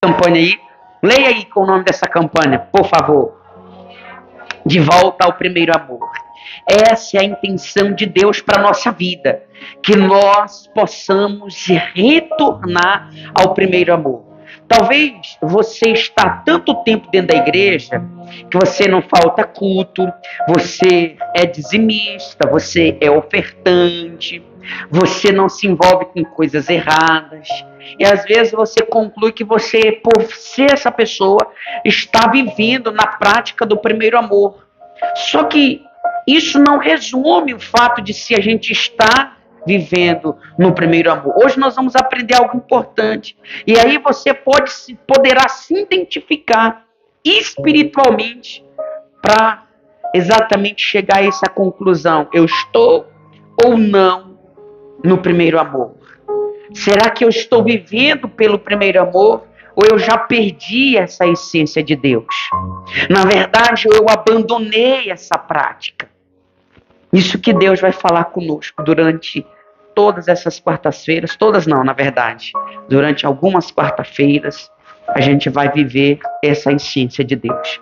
campanha aí. Leia aí com o nome dessa campanha, por favor. De volta ao primeiro amor. Essa é a intenção de Deus para a nossa vida. Que nós possamos retornar ao primeiro amor. Talvez você está tanto tempo dentro da igreja que você não falta culto, você é dizimista, você é ofertante, você não se envolve com coisas erradas. E às vezes você conclui que você, por ser essa pessoa, está vivendo na prática do primeiro amor. Só que isso não resume o fato de se a gente está vivendo no primeiro amor. Hoje nós vamos aprender algo importante. E aí você poderá se identificar espiritualmente para exatamente chegar a essa conclusão. Eu estou ou não no primeiro amor? Será que eu estou vivendo pelo primeiro amor? Ou eu já perdi essa essência de Deus? Na verdade, eu abandonei essa prática. Isso que Deus vai falar conosco durante todas essas quartas-feiras. Todas não, na verdade. Durante algumas quartas-feiras, a gente vai viver essa essência de Deus.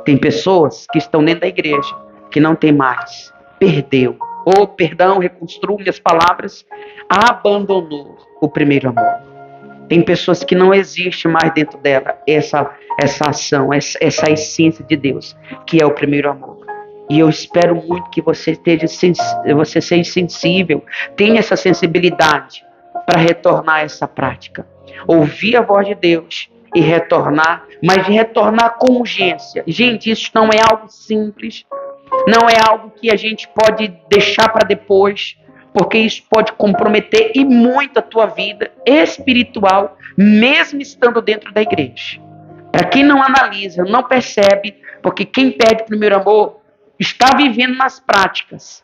Tem pessoas que estão dentro da igreja, que não tem mais. Perdeu. Ou, perdão, reconstruo minhas palavras. Abandonou o primeiro amor. Tem pessoas que não existe mais dentro dela essa ação, essa essência de Deus, que é o primeiro amor. E eu espero muito que você seja sensível, tenha essa sensibilidade para retornar a essa prática. Ouvir a voz de Deus e retornar, mas de retornar com urgência. Gente, isso não é algo simples, não é algo que a gente pode deixar para depois, porque isso pode comprometer e muito a tua vida espiritual, mesmo estando dentro da igreja. Para quem não analisa, não percebe, porque quem perde o primeiro amor está vivendo nas práticas,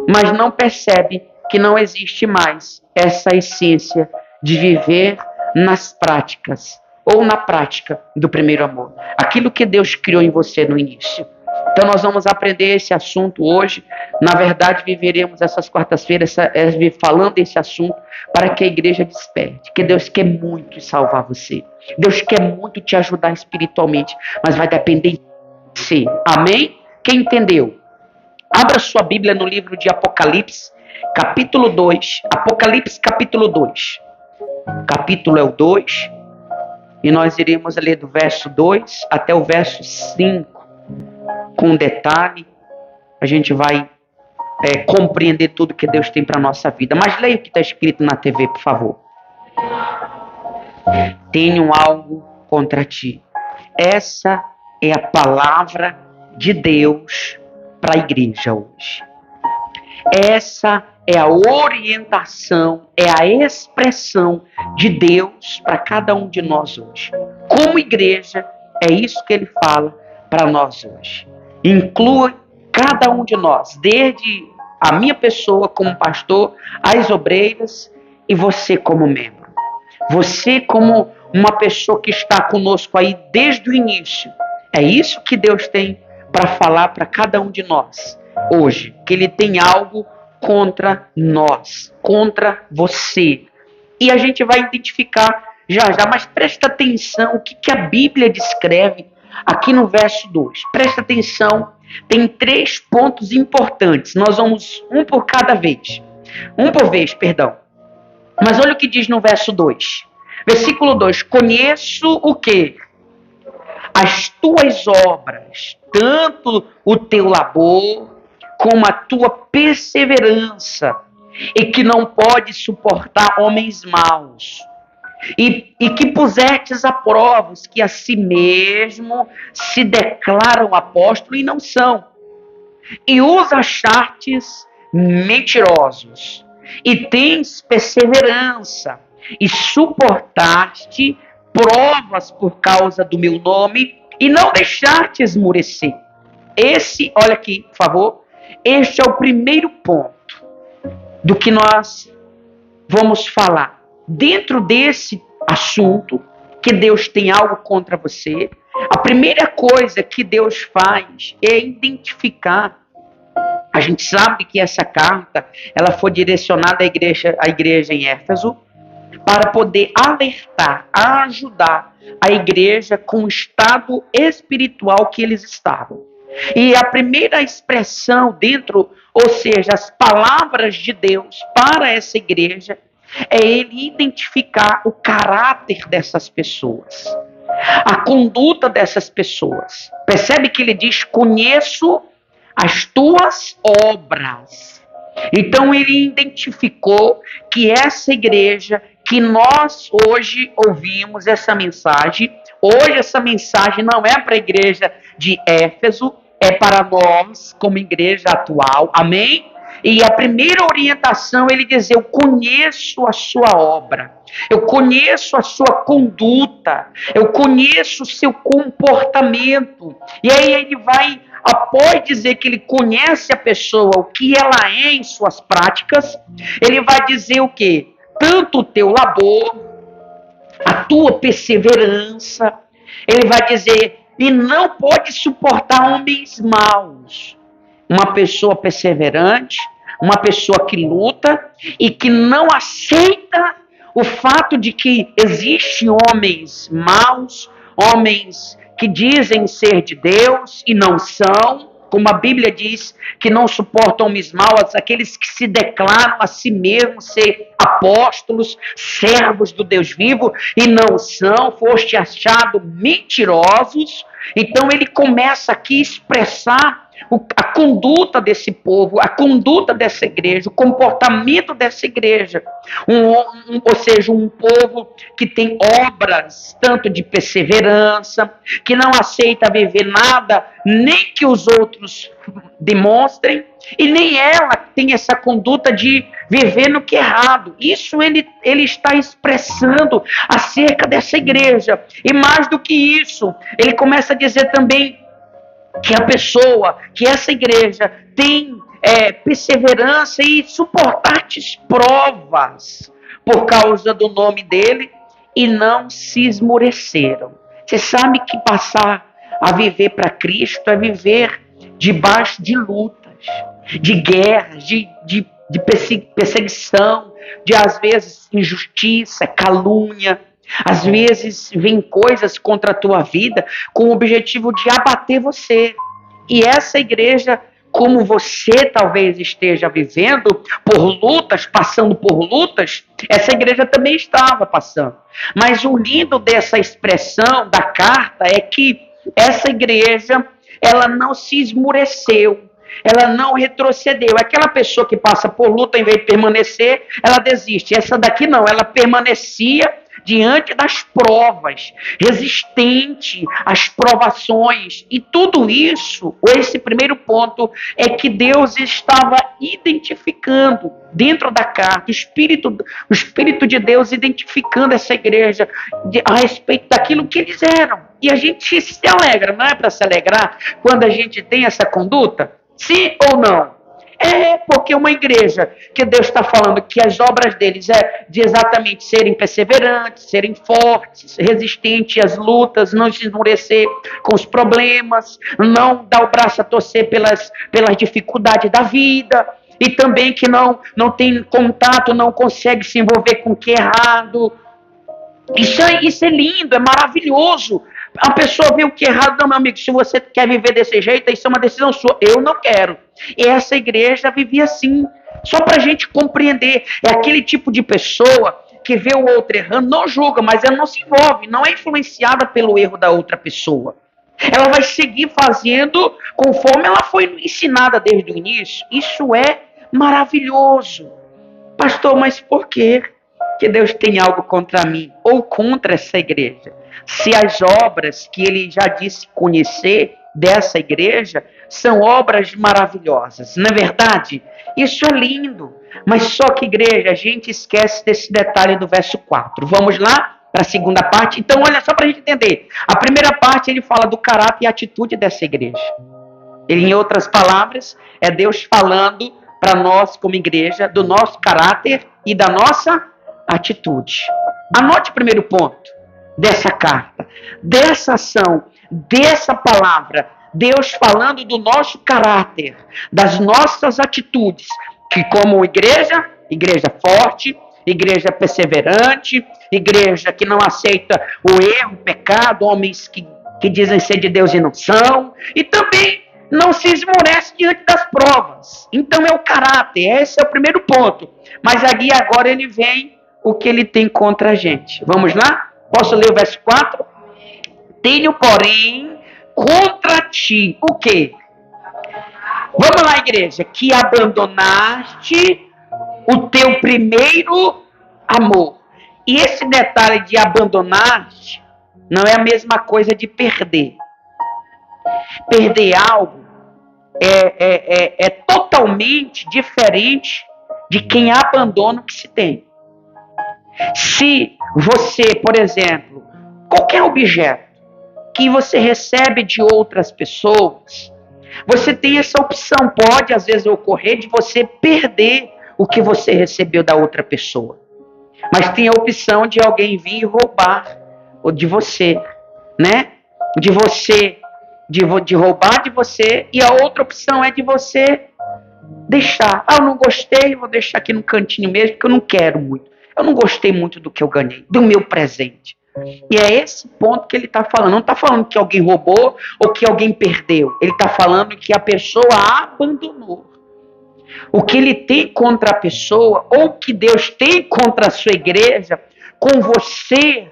mas não percebe que não existe mais essa essência de viver nas práticas, ou na prática do primeiro amor. Aquilo que Deus criou em você no início. Então nós vamos aprender esse assunto hoje. Na verdade, viveremos essas quartas-feiras falando desse assunto para que a igreja desperte. Que Deus quer muito salvar você. Deus quer muito te ajudar espiritualmente, mas vai depender de você. Amém? Quem entendeu? Abra sua Bíblia no livro de Apocalipse, capítulo 2. Apocalipse, capítulo 2. Capítulo é o 2. E nós iremos ler do verso 2 até o verso 5. Com detalhe, a gente vai compreender tudo que Deus tem para a nossa vida. Mas leia o que está escrito na TV, por favor. Tenho algo contra ti. Essa é a palavra de Deus para a igreja hoje. Essa é a orientação, é a expressão de Deus para cada um de nós hoje. Como igreja, é isso que ele fala para nós hoje. Inclui cada um de nós, desde a minha pessoa como pastor, as obreiras e você como membro. Você como uma pessoa que está conosco aí desde o início. É isso que Deus tem para falar para cada um de nós hoje. Que Ele tem algo contra nós, contra você. E a gente vai identificar já, mas presta atenção o que a Bíblia descreve aqui no verso 2. Presta atenção, tem 3 pontos importantes. Nós vamos um por vez, perdão. Mas olha o que diz no verso 2. Versículo 2. Conheço o quê? As tuas obras, tanto o teu labor, como a tua perseverança, e que não pode suportar homens maus. E que pusestes a prova os que a si mesmo se declaram apóstolo e não são. E os achartes mentirosos. E tens perseverança. E suportaste provas por causa do meu nome. E não deixaste esmurecer. Olha aqui, por favor. Este é o primeiro ponto do que nós vamos falar. Dentro desse assunto, que Deus tem algo contra você, a primeira coisa que Deus faz é identificar. A gente sabe que essa carta ela foi direcionada à igreja em Éfeso, para poder alertar, ajudar a igreja com o estado espiritual que eles estavam. E a primeira expressão dentro, ou seja, as palavras de Deus para essa igreja, é ele identificar o caráter dessas pessoas, a conduta dessas pessoas. Percebe que ele diz: conheço as tuas obras. Então ele identificou que essa igreja, que nós hoje ouvimos essa mensagem, hoje essa mensagem não é para a igreja de Éfeso, é para nós como igreja atual, amém? E a primeira orientação, ele diz: eu conheço a sua obra, eu conheço a sua conduta, eu conheço o seu comportamento. E aí ele vai, após dizer que ele conhece a pessoa, o que ela é em suas práticas, ele vai dizer o quê? Tanto o teu labor, a tua perseverança, ele vai dizer, e não pode suportar homens maus. Uma pessoa perseverante, uma pessoa que luta e que não aceita o fato de que existem homens maus, homens que dizem ser de Deus e não são, como a Bíblia diz, que não suportam homens maus, aqueles que se declaram a si mesmos ser apóstolos, servos do Deus vivo, e não são, foste achado mentirosos. Então ele começa aqui a expressar a conduta desse povo, a conduta dessa igreja, o comportamento dessa igreja. Ou seja, um povo que tem obras tanto de perseverança, que não aceita viver nada, nem que os outros demonstrem, e nem ela tem essa conduta de viver no que é errado. Isso ele está expressando acerca dessa igreja. E mais do que isso, ele começa a dizer também que a pessoa, que essa igreja tem perseverança e suportar provas por causa do nome dele, e não se esmoreceram. Você sabe que passar a viver para Cristo é viver debaixo de lutas, de guerras, de perseguição, de às vezes injustiça, calúnia. Às vezes vem coisas contra a tua vida com o objetivo de abater você. E essa igreja, como você talvez esteja vivendo por lutas, passando por lutas, essa igreja também estava passando. Mas o lindo dessa expressão da carta é que essa igreja, ela não se esmureceu, ela não retrocedeu. Aquela pessoa que passa por luta, em vez de permanecer, ela desiste. Essa daqui não, ela permanecia diante das provas, resistente às provações. E tudo isso, esse primeiro ponto, é que Deus estava identificando dentro da carta, o Espírito de Deus identificando essa igreja a respeito daquilo que eles eram. E a gente se alegra, não é para se alegrar quando a gente tem essa conduta? Sim ou não? É porque uma igreja que Deus está falando que as obras deles é de exatamente serem perseverantes, serem fortes, resistentes às lutas, não se esmorecer com os problemas, não dar o braço a torcer pelas dificuldades da vida, e também que não tem contato, não consegue se envolver com o que é errado. Isso é lindo, é maravilhoso. A pessoa vê o que é errado. Não, meu amigo, se você quer viver desse jeito, isso é uma decisão sua. Eu não quero. E essa igreja vivia assim. Só para a gente compreender. É aquele tipo de pessoa que vê o outro errando, não julga, mas ela não se envolve, não é influenciada pelo erro da outra pessoa. Ela vai seguir fazendo conforme ela foi ensinada desde o início. Isso é maravilhoso. Pastor, mas por quê que Deus tem algo contra mim ou contra essa igreja? Se as obras que ele já disse conhecer dessa igreja são obras maravilhosas, não é verdade? Isso é lindo, mas só que, igreja, a gente esquece desse detalhe do verso 4. Vamos lá para a segunda parte? Então, olha só para a gente entender. A primeira parte, ele fala do caráter e atitude dessa igreja. Ele, em outras palavras, é Deus falando para nós como igreja do nosso caráter e da nossa atitude. Anote o primeiro ponto dessa carta, dessa ação, dessa palavra, Deus falando do nosso caráter, das nossas atitudes, que como igreja forte, igreja perseverante, igreja que não aceita o erro, o pecado, homens que dizem ser de Deus e não são, e também não se esmorece diante das provas. Então é o caráter, esse é o primeiro ponto. Mas aqui agora ele vem o que ele tem contra a gente. Vamos lá? Posso ler o verso 4? Tenho, porém, contra ti o quê? Vamos lá, igreja. Que abandonaste o teu primeiro amor. E esse detalhe de abandonaste não é a mesma coisa de perder. Perder algo é totalmente diferente de quem abandona o que se tem. Se você, por exemplo, qualquer objeto que você recebe de outras pessoas, você tem essa opção, pode às vezes ocorrer de você perder o que você recebeu da outra pessoa. Mas tem a opção de alguém vir roubar de você, né? De roubar de você, e a outra opção é de você deixar. Eu não gostei, vou deixar aqui no cantinho mesmo, porque eu não quero muito. Eu não gostei muito do que eu ganhei, do meu presente. E é esse ponto que ele está falando. Não está falando que alguém roubou ou que alguém perdeu. Ele está falando que a pessoa abandonou. O que ele tem contra a pessoa, ou que Deus tem contra a sua igreja, com você,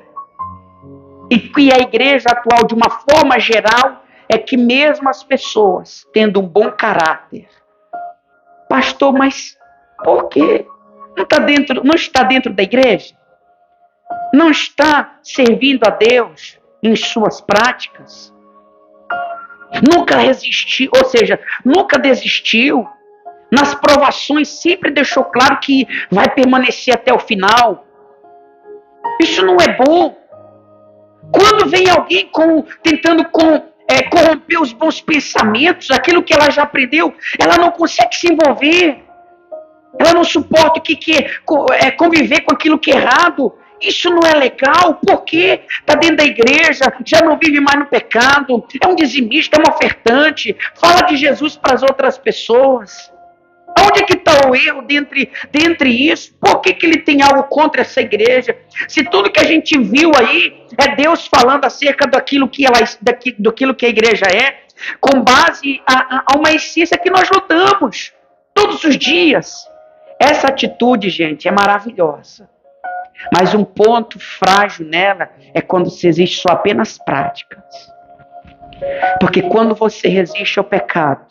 e que a igreja atual, de uma forma geral, é que mesmo as pessoas, tendo um bom caráter, pastor, mas por quê? Não está dentro da igreja? Não está servindo a Deus em suas práticas? Nunca resistiu, ou seja, nunca desistiu. Nas provações sempre deixou claro que vai permanecer até o final. Isso não é bom. Quando vem alguém tentando corromper os bons pensamentos, aquilo que ela já aprendeu, ela não consegue se envolver. Ela não suporta o que é conviver com aquilo que é errado. Isso não é legal, porque está dentro da igreja, já não vive mais no pecado, é um dizimista, é um ofertante, fala de Jesus para as outras pessoas. Onde é que está o erro dentre isso? Por que ele tem algo contra essa igreja? Se tudo que a gente viu aí é Deus falando acerca daquilo que a igreja é, com base a uma essência que nós lutamos todos os dias. Essa atitude, gente, é maravilhosa. Mas um ponto frágil nela é quando se existe só apenas práticas. Porque quando você resiste ao pecado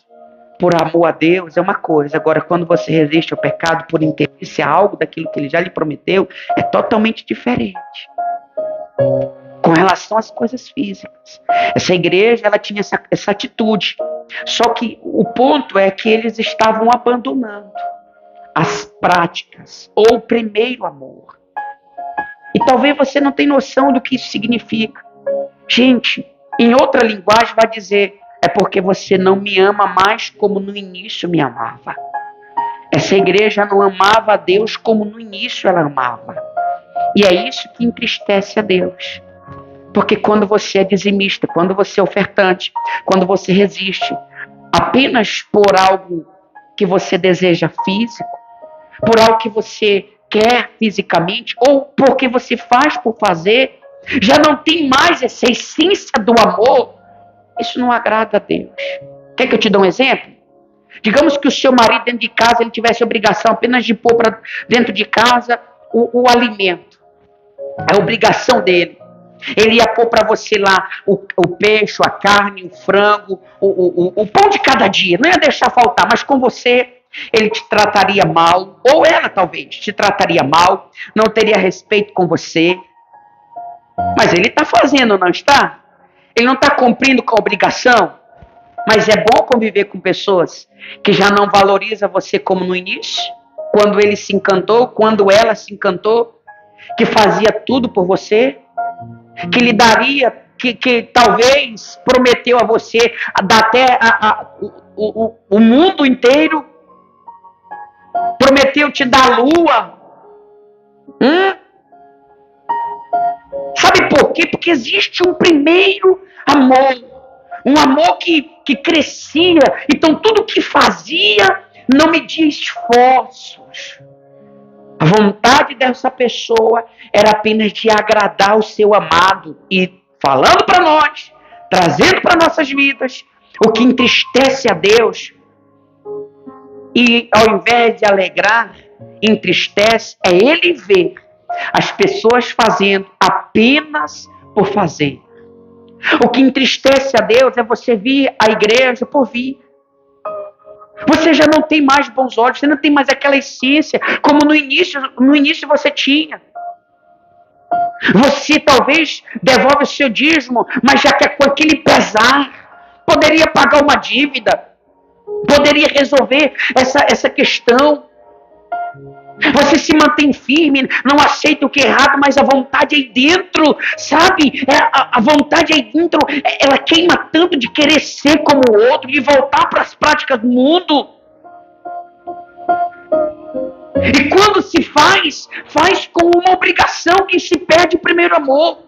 por amor a Deus é uma coisa. Agora, quando você resiste ao pecado por interesse a algo daquilo que ele já lhe prometeu, é totalmente diferente. Com relação às coisas físicas. Essa igreja, ela tinha essa atitude. Só que o ponto é que eles estavam abandonando as práticas ou o primeiro amor. E talvez você não tenha noção do que isso significa. Gente, em outra linguagem vai dizer: é porque você não me ama mais como no início me amava. Essa igreja não amava a Deus como no início ela amava. E é isso que entristece a Deus. Porque quando você é dizimista, quando você é ofertante, quando você resiste apenas por algo que você deseja físico, por algo que você quer fisicamente, ou porque você faz por fazer, já não tem mais essa essência do amor, isso não agrada a Deus. Quer que eu te dê um exemplo? Digamos que o seu marido dentro de casa, ele tivesse a obrigação apenas de pôr para dentro de casa o alimento. É a obrigação dele. Ele ia pôr para você lá o peixe, a carne, o frango, o pão de cada dia. Não ia deixar faltar, mas com você ele te trataria mal, ou ela talvez te trataria mal, não teria respeito com você. Mas ele está fazendo, não está? Ele não está cumprindo com a obrigação. Mas é bom conviver com pessoas que já não valorizam você como no início, quando ele se encantou, quando ela se encantou, que fazia tudo por você, que lhe daria, que talvez prometeu a você dar até o mundo inteiro, prometeu te dar a lua. Sabe por quê? Porque existe um primeiro amor, um amor que crescia, então tudo que fazia não media esforços, A vontade dessa pessoa era apenas de agradar o seu amado e falando para nós, trazendo para nossas vidas o que entristece a Deus e ao invés de alegrar, entristece é ele ver as pessoas fazendo apenas por fazer. O que entristece a Deus é você vir à igreja por vir. Você já não tem mais bons olhos, você não tem mais aquela essência como no início você tinha. Você talvez devolve o seu dízimo, mas já que é com aquele pesar, poderia pagar uma dívida, poderia resolver essa questão. Você se mantém firme, não aceita o que é errado, mas a vontade aí dentro, sabe? A vontade aí dentro, ela queima tanto de querer ser como o outro, de voltar para as práticas do mundo. E quando se faz com uma obrigação que se perde o primeiro amor.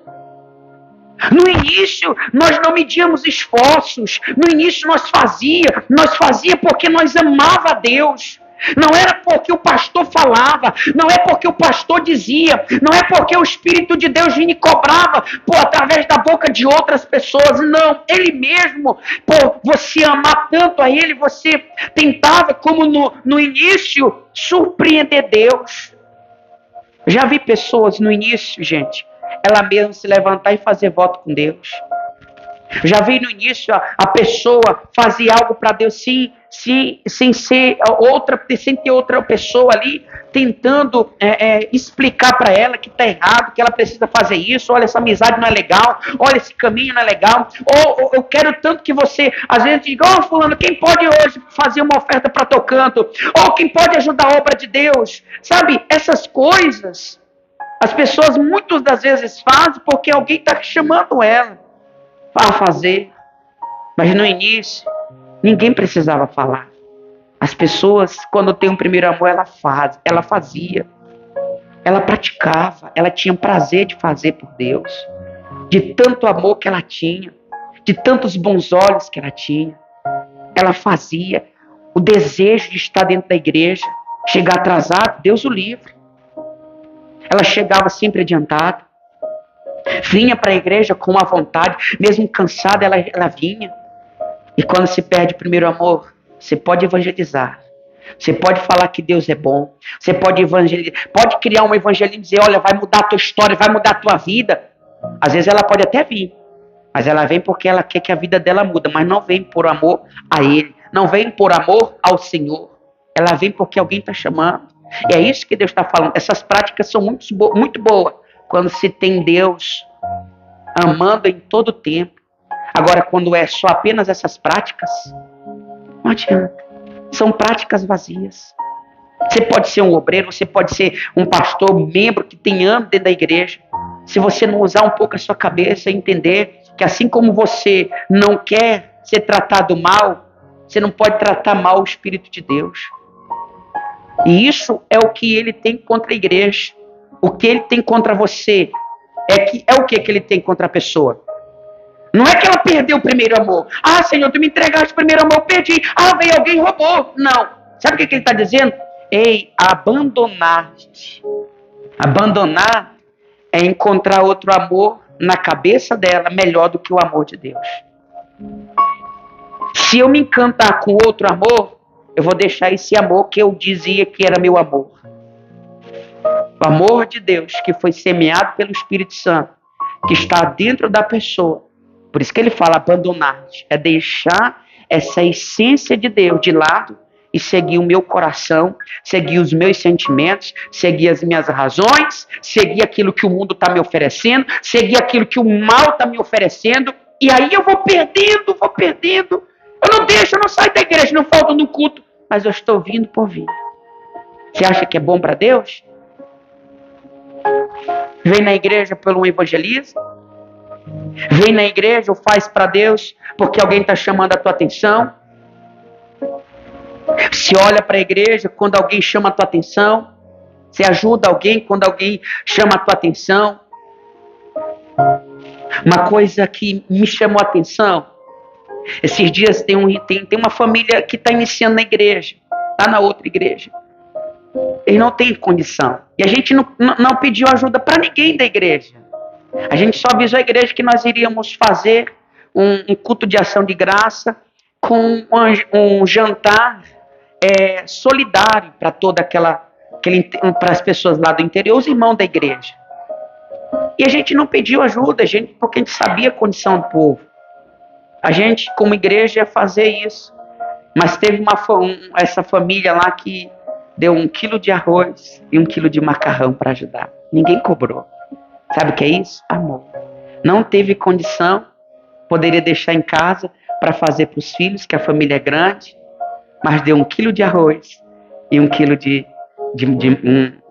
No início, nós não medíamos esforços. No início, nós fazia porque nós amava a Deus. Não era porque o pastor falava, não é porque o pastor dizia, não é porque o Espírito de Deus vinha e cobrava através da boca de outras pessoas. Não, ele mesmo, por você amar tanto a ele, você tentava, como no início, surpreender Deus. Já vi pessoas no início, gente, ela mesma se levantar e fazer voto com Deus. Já vi no início a pessoa fazer algo para Deus sem ter outra pessoa ali tentando explicar para ela que está errado, que ela precisa fazer isso. Olha, essa amizade não é legal, olha, esse caminho não é legal. Ou eu quero tanto que você, às vezes, diga: ó, fulano, quem pode hoje fazer uma oferta para teu canto? Ou quem pode ajudar a obra de Deus? Sabe, essas coisas, as pessoas muitas das vezes fazem porque alguém está chamando ela a fazer. Mas no início, ninguém precisava falar. As pessoas, quando tem um primeiro amor, ela fazia. Ela praticava. Ela tinha prazer de fazer por Deus. De tanto amor que ela tinha. De tantos bons olhos que ela tinha. Ela fazia. O desejo de estar dentro da igreja. Chegar atrasado, Deus o livre. Ela chegava sempre adiantada. Vinha para a igreja com uma vontade, mesmo cansada, ela vinha. E quando se perde o primeiro amor, você pode evangelizar. Você pode falar que Deus é bom. Você pode evangelizar, pode criar um evangelismo e dizer: olha, vai mudar a tua história, vai mudar a tua vida. Às vezes ela pode até vir, mas ela vem porque ela quer que a vida dela muda, mas não vem por amor a Ele, não vem por amor ao Senhor. Ela vem porque alguém está chamando. E é isso que Deus está falando. Essas práticas são muito boas quando se tem Deus amando em todo o tempo. Agora, quando é só apenas essas práticas, não adianta. São práticas vazias. Você pode ser um obreiro, você pode ser um pastor, um membro que tem anos dentro da igreja. Se você não usar um pouco a sua cabeça e entender que assim como você não quer ser tratado mal, você não pode tratar mal o Espírito de Deus. E isso é o que ele tem contra a igreja. O que ele tem contra você é o que ele tem contra a pessoa. Não é que ela perdeu o primeiro amor. Ah, Senhor, tu me entregaste o primeiro amor, eu perdi. Ah, veio alguém e roubou. Não. Sabe o que ele está dizendo? Ei, abandonar-te. Abandonar é encontrar outro amor na cabeça dela melhor do que o amor de Deus. Se eu me encantar com outro amor, eu vou deixar esse amor que eu dizia que era meu amor. O amor de Deus que foi semeado pelo Espírito Santo, que está dentro da pessoa. Por isso que ele fala abandonar-te. É deixar essa essência de Deus de lado e seguir o meu coração, seguir os meus sentimentos, seguir as minhas razões, seguir aquilo que o mundo está me oferecendo, seguir aquilo que o mal está me oferecendo. E aí eu vou perdendo. Eu não deixo, eu não saio da igreja, não falto no culto, mas eu estou vindo por vir. Você acha que é bom para Deus? Vem na igreja pelo evangelismo? Vem na igreja ou faz para Deus porque alguém está chamando a tua atenção? Se olha para a igreja quando alguém chama a tua atenção? Você ajuda alguém quando alguém chama a tua atenção? Uma coisa que me chamou a atenção, esses dias tem uma família que está iniciando na igreja, está na outra igreja. Eles não têm condição. E a gente não pediu ajuda para ninguém da igreja. A gente só avisou a igreja que nós iríamos fazer um culto de ação de graça com um jantar solidário para toda para as pessoas lá do interior, os irmãos da igreja. E a gente não pediu ajuda, porque a gente sabia a condição do povo. A gente, como igreja, ia fazer isso. Mas teve essa família lá que deu 1 quilo de arroz e 1 quilo de macarrão para ajudar. Ninguém cobrou. Sabe o que é isso? Amor. Não teve condição, poderia deixar em casa para fazer para os filhos, que a família é grande, mas deu 1 quilo de arroz e 1 quilo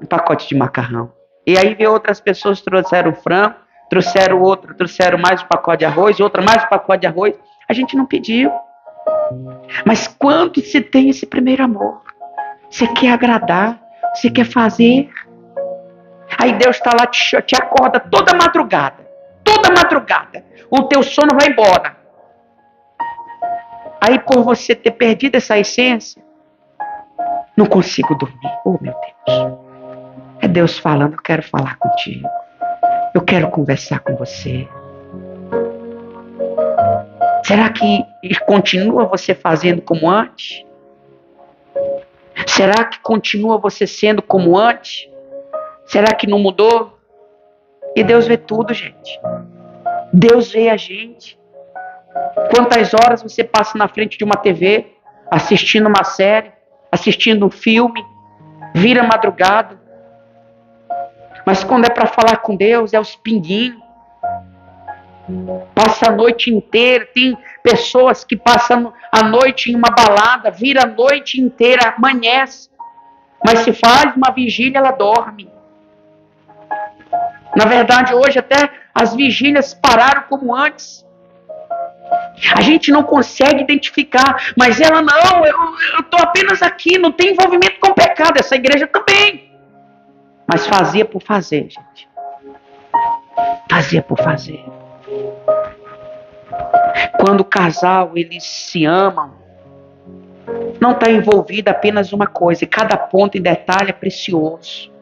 um pacote de macarrão. E aí veio outras pessoas, trouxeram frango, trouxeram mais um pacote de arroz, outra mais um pacote de arroz. A gente não pediu. Mas quando se tem esse primeiro amor, você quer agradar, você quer fazer. Aí Deus está lá, te acorda toda madrugada. O teu sono vai embora. Aí por você ter perdido essa essência, não consigo dormir. Oh, meu Deus. É Deus falando, eu quero falar contigo. Eu quero conversar com você. Será que continua você fazendo como antes? Será que continua você sendo como antes? Será que não mudou? E Deus vê tudo, gente. Deus vê a gente. Quantas horas você passa na frente de uma TV, assistindo uma série, assistindo um filme, vira madrugada. Mas quando é para falar com Deus, é os pinguinhos. Passa a noite inteira. Tem pessoas que passam a noite em uma balada, vira a noite inteira, amanhece. Mas se faz uma vigília, ela dorme. Na verdade, hoje até as vigílias pararam como antes. A gente não consegue identificar, mas ela não, eu estou apenas aqui, não tem envolvimento com pecado, essa igreja também. Mas fazia por fazer, gente. Fazia por fazer. Quando o casal, eles se amam, não está envolvida apenas uma coisa, e cada ponto em detalhe é precioso.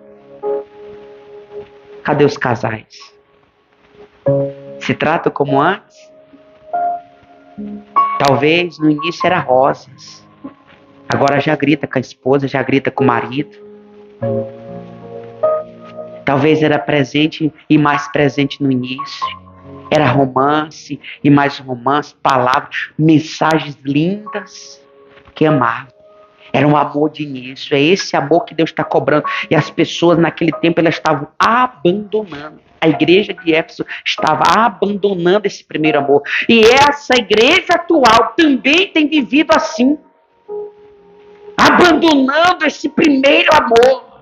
Cadê os casais? Se tratam como antes? Talvez no início era rosas. Agora já grita com a esposa, já grita com o marido. Talvez era presente e mais presente no início. Era romance e mais romance, palavras, mensagens lindas que amavam. Era um amor de início. É esse amor que Deus está cobrando. E as pessoas naquele tempo elas estavam abandonando. A igreja de Éfeso estava abandonando esse primeiro amor. E essa igreja atual também tem vivido assim. Abandonando esse primeiro amor.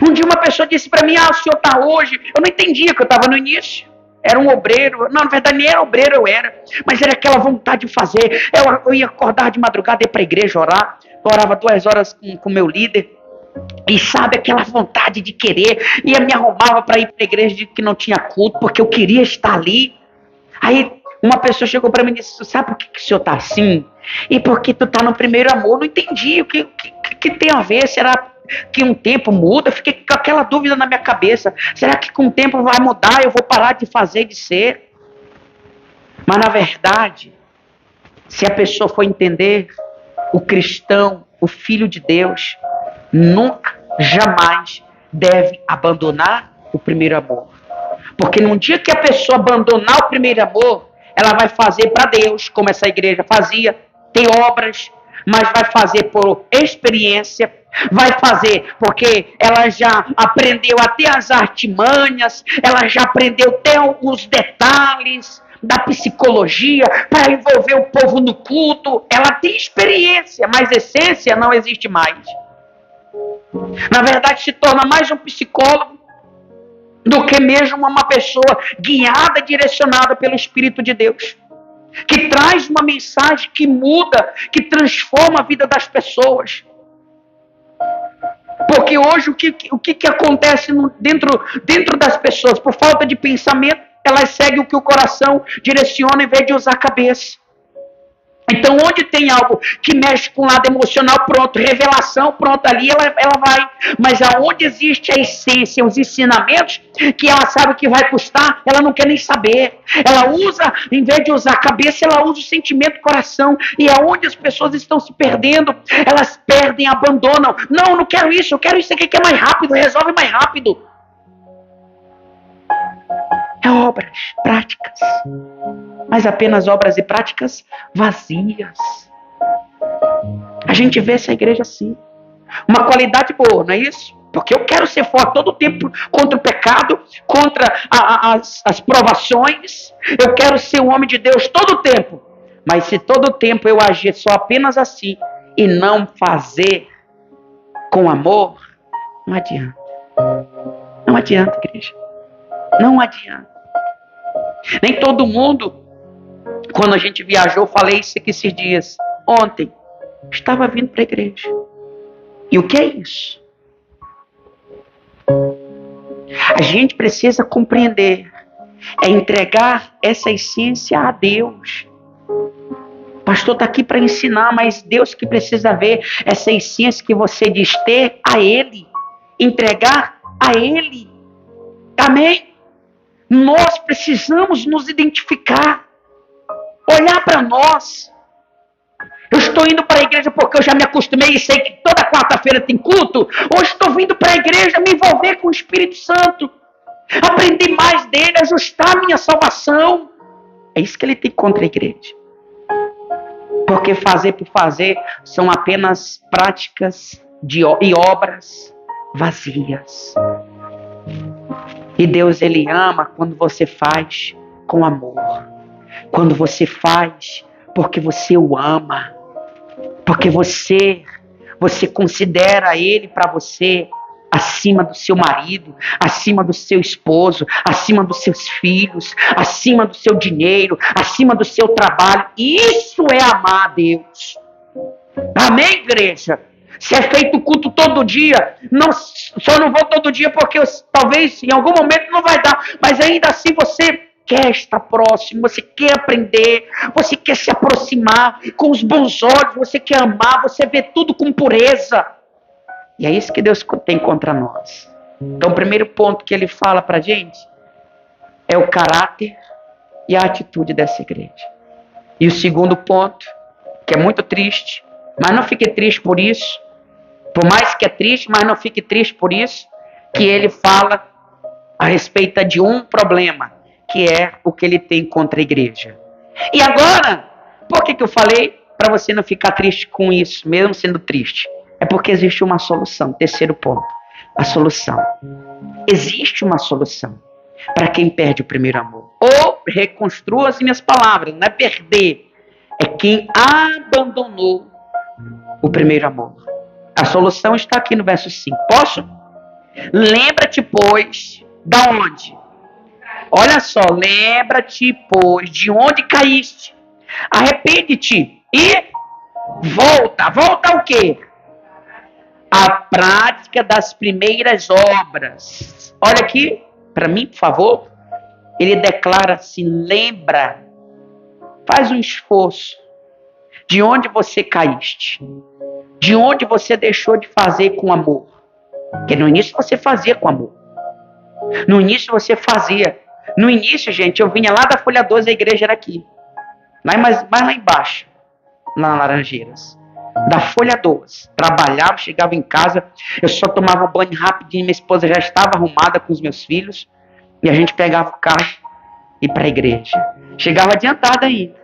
Um dia uma pessoa disse para mim, o senhor está hoje. Eu não entendia que eu estava no início. Era um obreiro. Não, na verdade nem era obreiro, eu era. Mas era aquela vontade de fazer. Eu ia acordar de madrugada, ia para a igreja orar. Eu orava 2 horas com o meu líder. E sabe, aquela vontade de querer. E eu me arrumava para ir para a igreja que não tinha culto, porque eu queria estar ali. Aí uma pessoa chegou para mim e disse, sabe por que o senhor está assim? E porque tu está no primeiro amor. Não entendi o que tem a ver. Será que um tempo muda? Eu fiquei com aquela dúvida na minha cabeça. Será que com o tempo vai mudar? Eu vou parar de fazer, de ser? Mas na verdade, se a pessoa for entender, o cristão, o filho de Deus, nunca, jamais deve abandonar o primeiro amor. Porque num dia que a pessoa abandonar o primeiro amor, ela vai fazer para Deus, como essa igreja fazia, tem obras, mas vai fazer por experiência, vai fazer porque ela já aprendeu até as artimanhas, ela já aprendeu até os detalhes da psicologia para envolver o povo no culto. Ela tem experiência, mas essência não existe mais. Na verdade, se torna mais um psicólogo do que mesmo uma pessoa guiada, direcionada pelo Espírito de Deus, que traz uma mensagem que muda, que transforma a vida das pessoas. Porque hoje o que acontece dentro das pessoas? Por falta de pensamento, elas seguem o que o coração direciona em vez de usar a cabeça. Então, onde tem algo que mexe com o lado emocional, pronto, revelação, pronto, ali ela vai. Mas aonde existe a essência, os ensinamentos, que ela sabe que vai custar, ela não quer nem saber. Ela usa, em vez de usar a cabeça, ela usa o sentimento, o coração. E é onde as pessoas estão se perdendo. Elas perdem, abandonam. Não, não quero isso, eu quero isso aqui que é mais rápido, resolve mais rápido. É obras, práticas. Mas apenas obras e práticas vazias. A gente vê essa igreja assim. Uma qualidade boa, não é isso? Porque eu quero ser forte todo o tempo contra o pecado, contra as provações. Eu quero ser um homem de Deus todo o tempo. Mas se todo o tempo eu agir só apenas assim e não fazer com amor, não adianta. Não adianta, igreja. Não adianta. Nem todo mundo, quando a gente viajou, falei isso aqui esses dias. Ontem, estava vindo para a igreja. E o que é isso? A gente precisa compreender. É entregar essa essência a Deus. O pastor está aqui para ensinar, mas Deus que precisa ver essa essência que você diz ter a Ele. Entregar a Ele. Amém? Nós precisamos nos identificar, olhar para nós. Eu estou indo para a igreja porque eu já me acostumei e sei que toda quarta-feira tem culto. Ou estou vindo para a igreja me envolver com o Espírito Santo, aprender mais dele, ajustar a minha salvação. É isso que ele tem contra a igreja. Porque fazer por fazer são apenas práticas e obras vazias. E Deus, Ele ama quando você faz com amor. Quando você faz porque você o ama. Porque você considera Ele para você acima do seu marido, acima do seu esposo, acima dos seus filhos, acima do seu dinheiro, acima do seu trabalho. Isso é amar a Deus. Amém, igreja? Se é feito culto todo dia, só não vou todo dia porque talvez em algum momento não vai dar, mas ainda assim você quer estar próximo, você quer aprender, você quer se aproximar com os bons olhos, você quer amar, você vê tudo com pureza. E é isso que Deus tem contra nós. Então o primeiro ponto que ele fala pra gente é o caráter e a atitude dessa igreja. E o segundo ponto, que é muito triste, mas não fique triste por isso, por mais que é triste, mas não fique triste por isso, que ele fala a respeito de um problema, que é o que ele tem contra a igreja. E agora, por que eu falei para você não ficar triste com isso, mesmo sendo triste? É porque existe uma solução. Terceiro ponto, a solução. Existe uma solução para quem perde o primeiro amor. Ou, reconstrua as minhas palavras, não é perder, é quem abandonou o primeiro amor. A solução está aqui no verso 5. Posso? Lembra-te, pois, da onde? Olha só, lembra-te, pois, de onde caíste. Arrepende-te e volta. Volta ao quê? A prática das primeiras obras. Olha aqui, para mim, por favor. Ele declara assim, lembra. Faz um esforço. De onde você caíste. De onde você deixou de fazer com amor. Porque no início você fazia com amor. No início você fazia. No início, gente, eu vinha lá da Folha 12, a igreja era aqui. Mais lá embaixo. Na Laranjeiras. Da Folha 12. Trabalhava, chegava em casa. Eu só tomava banho rapidinho. Minha esposa já estava arrumada com os meus filhos. E a gente pegava o carro e ia para a igreja. Chegava adiantada ainda.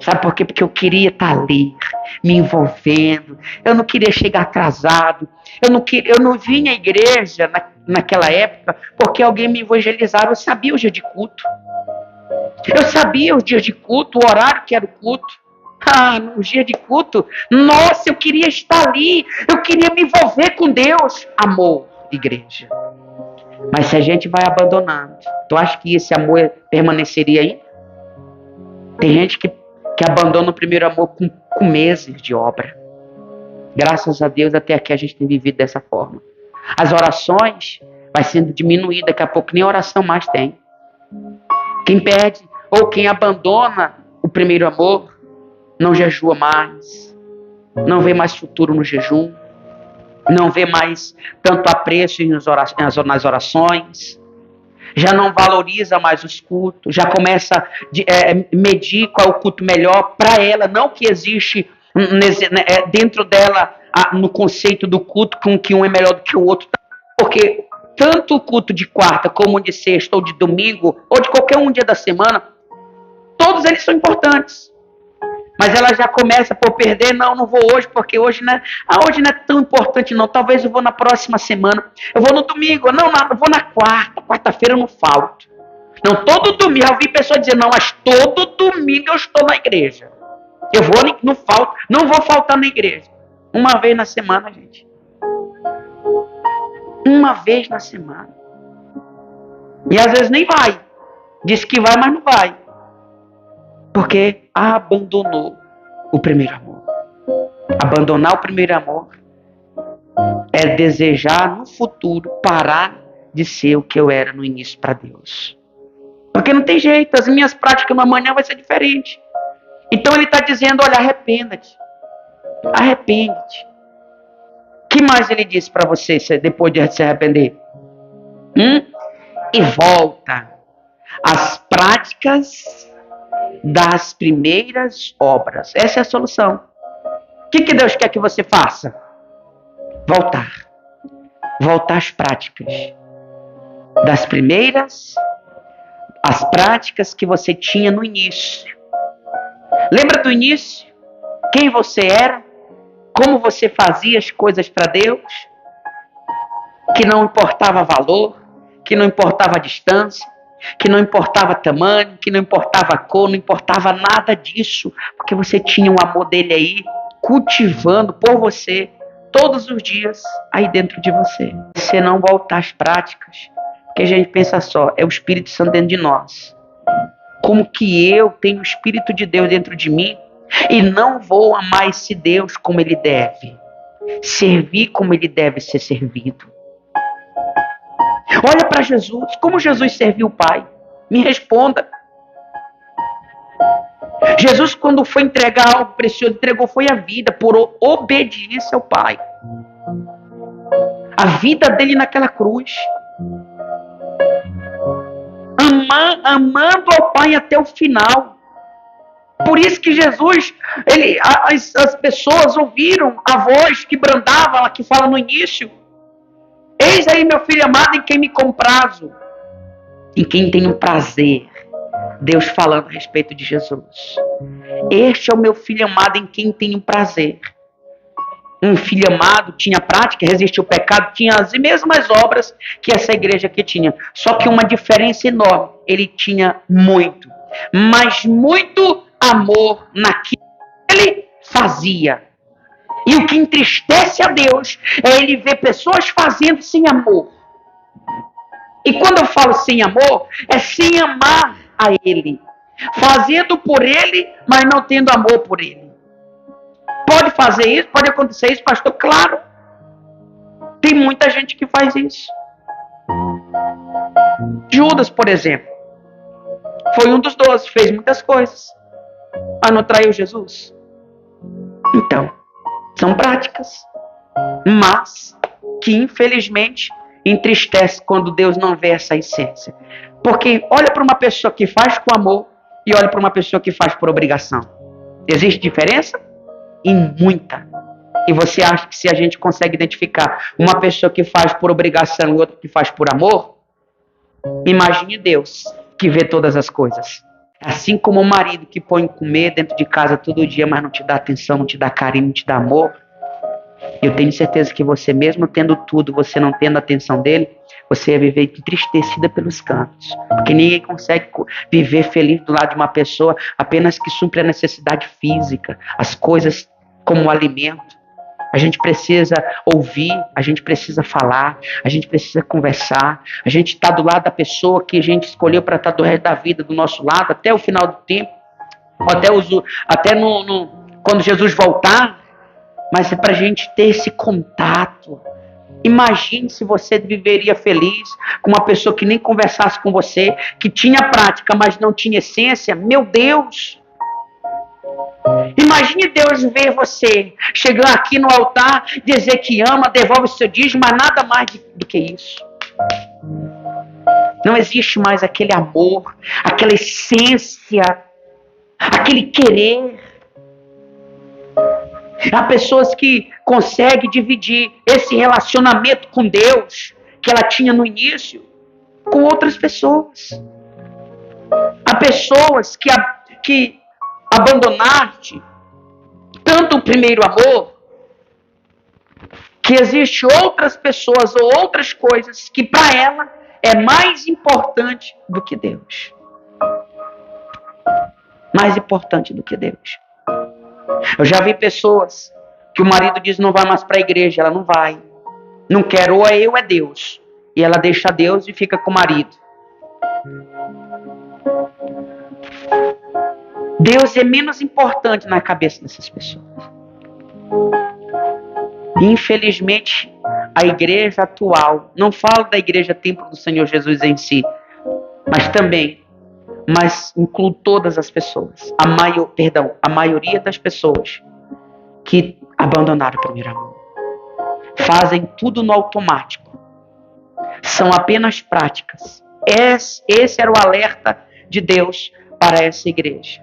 Sabe por quê? Porque eu queria estar ali, me envolvendo. Eu não queria chegar atrasado. Eu não vinha à igreja naquela época porque alguém me evangelizava. Eu sabia o dia de culto. Eu sabia os dias de culto, o horário que era o culto. No dia de culto, nossa, eu queria estar ali. Eu queria me envolver com Deus. Amor, igreja. Mas se a gente vai abandonando, tu acha que esse amor permaneceria aí? Tem gente que abandona o primeiro amor com meses de obra. Graças a Deus, até aqui a gente tem vivido dessa forma. As orações vai sendo diminuída, daqui a pouco nem oração mais tem. Quem perde ou quem abandona o primeiro amor, não jejua mais, não vê mais futuro no jejum, não vê mais tanto apreço nas orações, já não valoriza mais os cultos, já começa a medir qual é o culto melhor para ela, não que existe dentro dela no conceito do culto com que um é melhor do que o outro, porque tanto o culto de quarta como o de sexta ou de domingo ou de qualquer um dia da semana, todos eles são importantes. Mas ela já começa por perder, não vou hoje, porque hoje não é tão importante não, talvez eu vou na próxima semana, eu vou no domingo, eu vou na quarta-feira eu não falto. Não, todo domingo, eu vi pessoas dizendo, não, mas todo domingo eu estou na igreja. Eu vou, não vou faltar na igreja. Uma vez na semana, gente. Uma vez na semana. E às vezes nem vai. Diz que vai, mas não vai. Porque abandonou o primeiro amor. Abandonar o primeiro amor é desejar no futuro parar de ser o que eu era no início para Deus. Porque não tem jeito, as minhas práticas no amanhã vai ser diferente. Então ele está dizendo, olha, arrependa-te. Arrepende-te. O que mais ele disse para você depois de se arrepender? E volta às práticas das primeiras obras. Essa é a solução. O que Deus quer que você faça? Voltar. Voltar às práticas das primeiras, as práticas que você tinha no início. Lembra do início? Quem você era? Como você fazia as coisas para Deus? Que não importava valor, que não importava distância, que não importava tamanho, que não importava cor, não importava nada disso, porque você tinha o amor dele aí, cultivando por você, todos os dias, aí dentro de você. Você não voltar às práticas, porque a gente pensa só, é o Espírito Santo dentro de nós. Como que eu tenho o Espírito de Deus dentro de mim e não vou amar esse Deus como ele deve, servir como ele deve ser servido? Olha para Jesus, como Jesus serviu o Pai? Me responda. Jesus, quando foi entregar algo precioso, entregou foi a vida, por obediência ao Pai. A vida dele naquela cruz. Amando ao Pai até o final. Por isso que Jesus, as pessoas ouviram a voz que brandava, que fala no início. Eis aí meu filho amado em quem me comprazo. Em quem tenho prazer. Deus falando a respeito de Jesus. Este é o meu filho amado em quem tenho prazer. Um filho amado tinha prática, resistiu ao pecado, tinha as mesmas obras que essa igreja aqui tinha. Só que uma diferença enorme. Ele tinha muito, mas muito amor naquilo que ele fazia. E o que entristece a Deus é ele ver pessoas fazendo sem amor. E quando eu falo sem amor, é sem amar a ele. Fazendo por ele, mas não tendo amor por ele. Pode fazer isso? Pode acontecer isso, pastor? Claro. Tem muita gente que faz isso. Judas, por exemplo, foi um dos 12, fez muitas coisas, mas não traiu Jesus. Então, são práticas, mas que infelizmente entristece quando Deus não vê essa essência. Porque olha para uma pessoa que faz com amor e olha para uma pessoa que faz por obrigação. Existe diferença? E muita. E você acha que se a gente consegue identificar uma pessoa que faz por obrigação e outra que faz por amor, imagine Deus que vê todas as coisas. Assim como o marido que põe comer dentro de casa todo dia, mas não te dá atenção, não te dá carinho, não te dá amor. Eu tenho certeza que você, mesmo tendo tudo, você não tendo a atenção dele, você ia viver entristecida pelos cantos. Porque ninguém consegue viver feliz do lado de uma pessoa apenas que supre a necessidade física, as coisas como o alimento. A gente precisa ouvir, a gente precisa falar, a gente precisa conversar, a gente está do lado da pessoa que a gente escolheu para estar do resto da vida do nosso lado, até o final do tempo, até quando Jesus voltar, mas é para a gente ter esse contato. Imagine se você viveria feliz com uma pessoa que nem conversasse com você, que tinha prática, mas não tinha essência. Meu Deus! Imagine Deus ver você chegar aqui no altar, dizer que ama, devolve o seu dízimo, mas nada mais do que isso. Não existe mais aquele amor, aquela essência, aquele querer. Há pessoas que conseguem dividir esse relacionamento com Deus que ela tinha no início com outras pessoas. Há pessoas que abandonaste tanto o primeiro amor, que existe outras pessoas ou outras coisas que para ela é mais importante do que Deus. Mais importante do que Deus. Eu já vi pessoas que o marido diz não vai mais para a igreja, ela não vai. Não quer, ou é eu ou é Deus. E ela deixa Deus e fica com o marido. Deus é menos importante na cabeça dessas pessoas. Infelizmente, a igreja atual, não falo da igreja templo do Senhor Jesus em si, mas incluo todas as pessoas, a maioria das pessoas que abandonaram o primeiro amor. Fazem tudo no automático. São apenas práticas. Esse era o alerta de Deus para essa igreja.